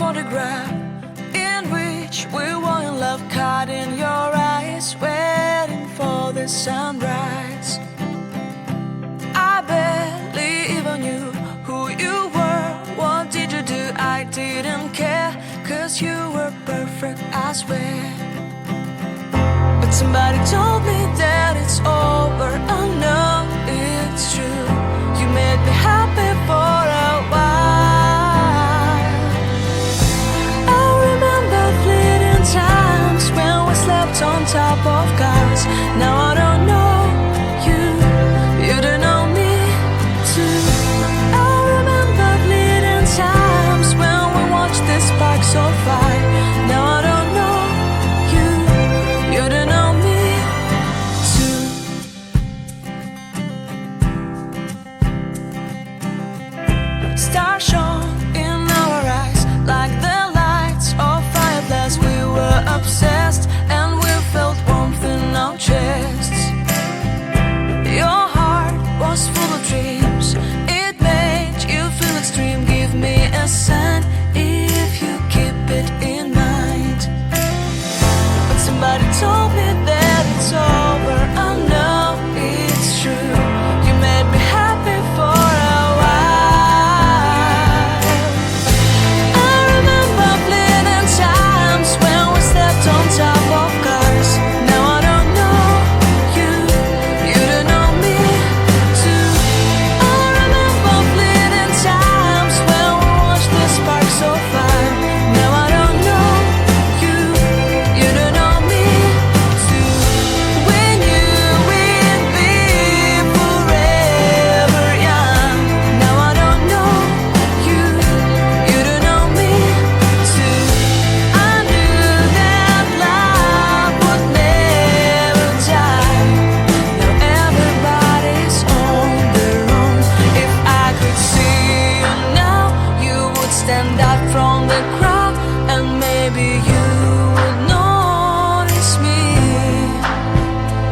photograph in which we were in love, caught in your eyes, waiting for the sunrise. I barely even knew who you were. What did you do? I didn't care, 'cause you were perfect, I swear. But somebody told me that it's over. I know it's true. You made me happy for a while. I remember fleeting times when we slept on top of cars. Now I don't know you, you don't know me too. I remember fleeting times when we watched the sparks of fire. Now I don't know you, you don't know me too. Stars shone in our eyes like the lights of fireflies. We were obsessed and we felt warmth in our chests. Your heart was full of dreams. It made you feel extreme. Give me a sign if you keep it in mind. But somebody told me that it's over. I know it's true. You made me happy for a while. I remember fleeting times when we slept on top of cars. Now I don't know you, you don't know me too. I remember fleeting times when we watched the sparks of fire. Now I don't know you, you don't know me too. We knew we'd be forever young. Now I don't know you, you don't know me too. I knew that love would never die. Now everybody's on their own. If I could see you now, you would stand out from the crowd, and maybe you would notice me.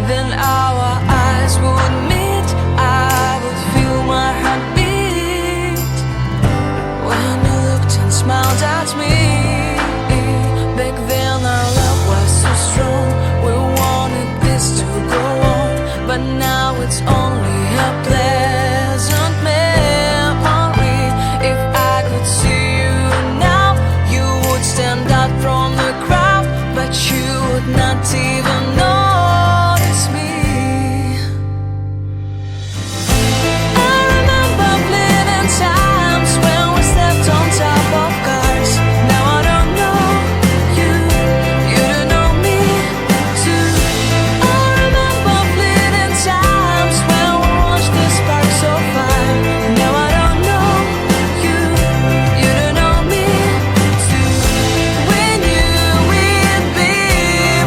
Then our eyes would meet. I would feel my heart beat when you looked and smiled at me. Back then our love was so strong. We wanted this to go on, but now it's only a pleasant memory. If I could see you now, you would stand out from the crowd, but you would not even notice me. I remember fleeting times when we slept on top of cars. Now I don't know you, you don't know me too. I remember fleeting times when we watched the sparks of fire. Now I don't know you, you don't know me too. We knew we'd be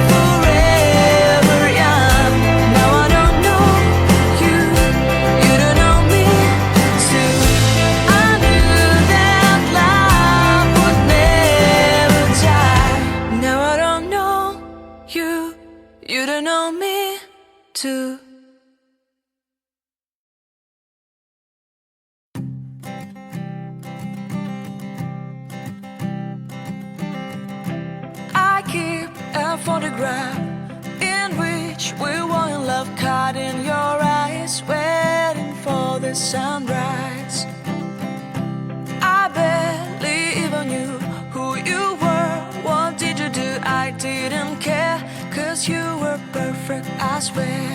forever young. Now I don't know you, you don't know me too. I knew that love would never die. Now I don't know you, you don't know me too. I keep a photograph in which we were in love, caught in your eyes, waiting for the sunrise. I barely even knew who you were. What did you do? I didn't care, 'cause you were perfect, I swear.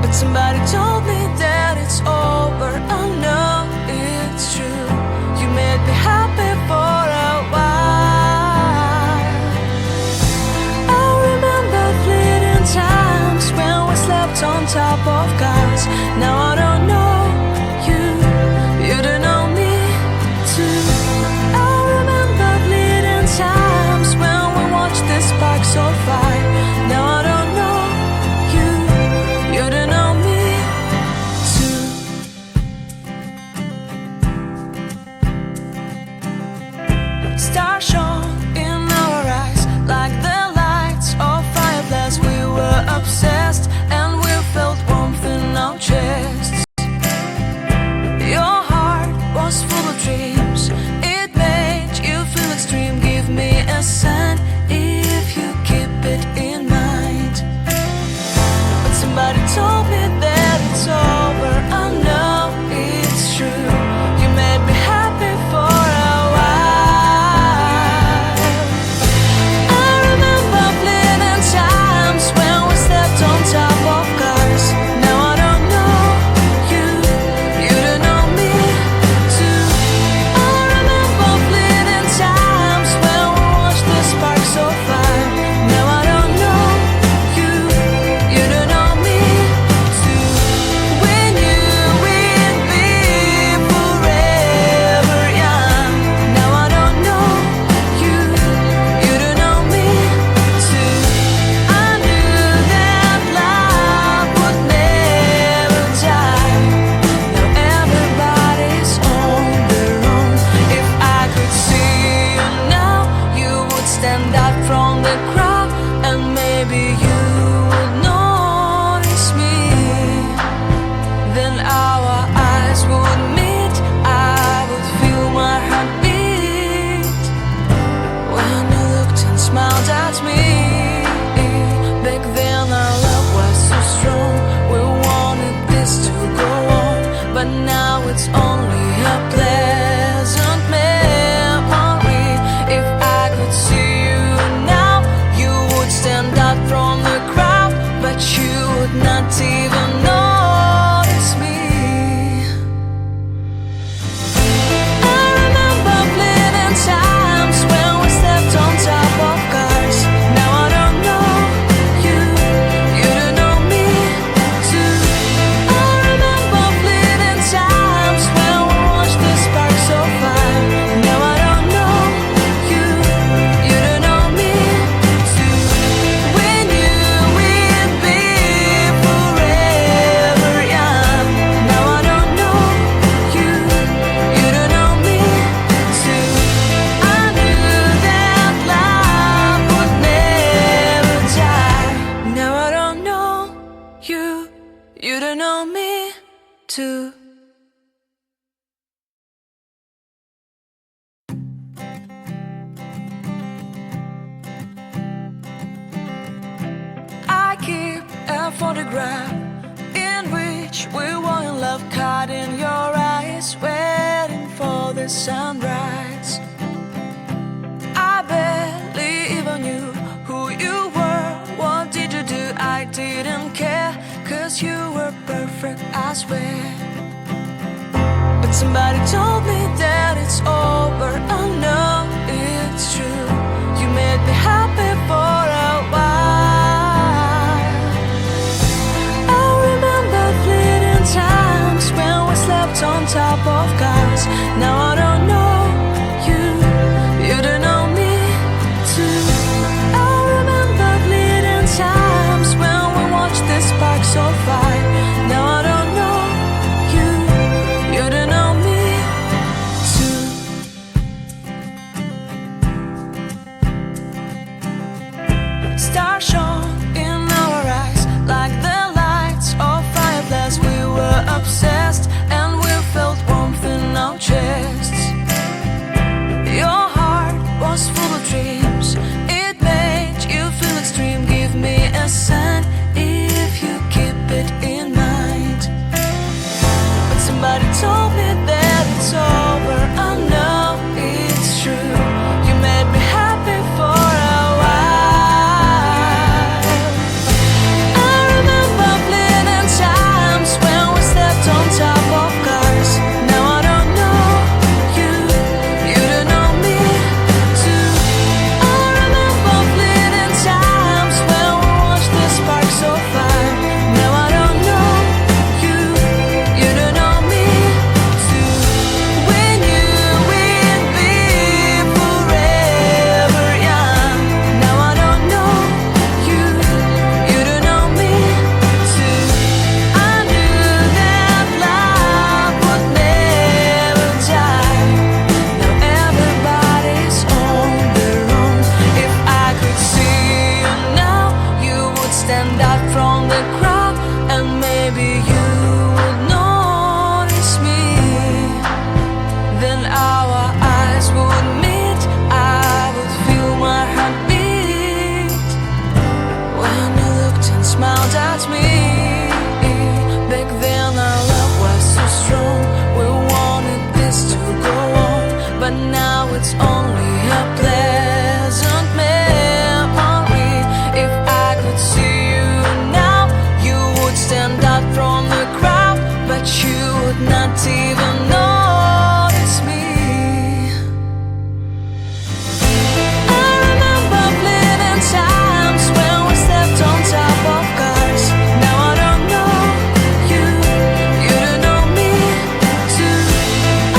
But somebody told me that it's over. I know it's true. You made me happy for a while. I remember fleeting times when we slept on top of cars. Now I don't know you, you don't know me too. I remember fleeting times when we watched the sparks of fire. Now I don't know you, you don't know me too. Stars shone in our eyes like the lights of fireflies. We were obsessed and we felt warmth in our chest. not even notice me. I remember fleeting times when we slept on top of cars. Now I don't know you, you don't know me too. I remember fleeting times when we watched the spark so far. Now I don't know you, you don't know me too. We knew we'd be forever young. Now I don't know you, you don't know me too. I knew that love would never die. Now I don't know you, you don't know me too. I keep a photograph in which we were in love, caught in your eyes, waiting for the sunrise. I barely even knew who you were. What did you do? I didn't care, 'cause you were perfect, I swear. But somebody told me that it's over. I know it's true. You made me happy for a while. I remember fleeting times when we slept on top of cars. Now I don't know you, you don't know me too. I remember fleeting times when we watched the spark so far. Now I don't know you, you don't know me too. Stars shone in our eyes like the lights of fireflies. We were obsessed and we felt warmth in our chests. Your heart was full of dreams. It made you feel extreme. Give me a sign if you keep it in mind. But somebody told me that it's over. I know it's true. You made me happy for a while. I remember fleeting times when we slept on top of cars. Now I don't know you, you don't know me too. I remember fleeting times when we watched the spark so far. Now I don't know you, you don't know me too. We knew we'd be forever young. Now I don't know you, you don't know me too. I knew that love would never die. Now everybody's on their own. If I could see you now, you would stand out from the crowd, and maybe you would notice me. Then our eyes would meet. I would feel my heart beat when you looked and smiled at me. Back then our love was so strong. We wanted this to go on, but now it's only a pleasant memory. If I could see you now, you would stand out from the crowd, but you would not even notice me. I remember fleeting times when we slept on top of cars. Now I don't know you, you don't know me too.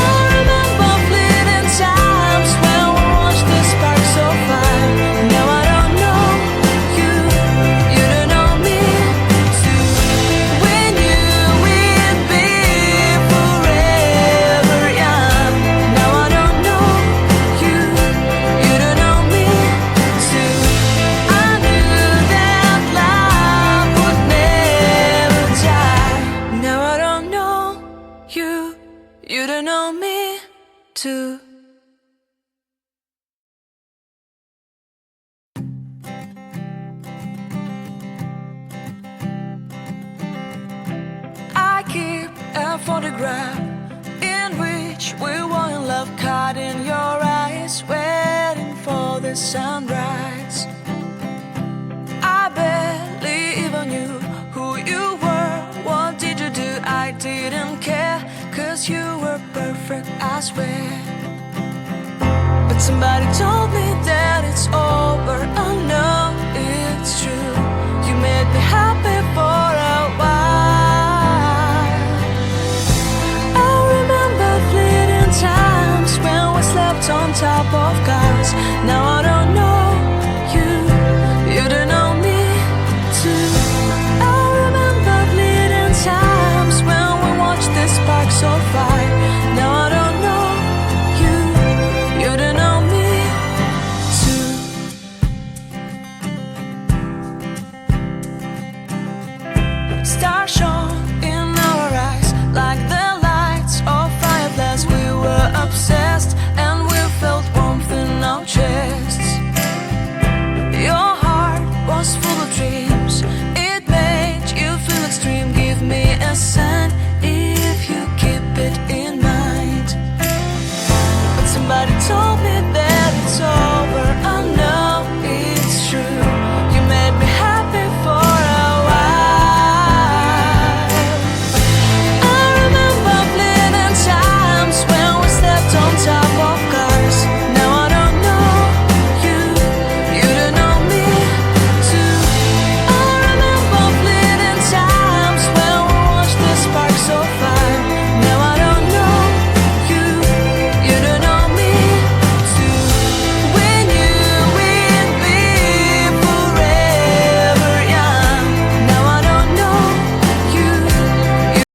I remember fleeting times when we watched the spark so far. Now I don't know you, you don't know me too. We knew we'd be forever young. Now I don't know you, you don't know me too. I knew that love would never die. Now I don't know you, you don't know me too. I keep a photograph in which we were in love, caught in your eyes, waiting for the sunrise. I barely even knew who you that you were perfect, I swear. But somebody told me that it's over. I know it's true. You made me happy for a while. I remember fleeting times when we slept on top of cars. Now I don't know you, you don't know me too. I remember fleeting times when we watched the sparks of fire. Now I don't know you, you don't know me too. Stars shone in our eyes like the lights of fireflies. We were obsessed and we felt warmth in our chests. Your heart was full of dreams. It made you feel extreme. Give me a sign.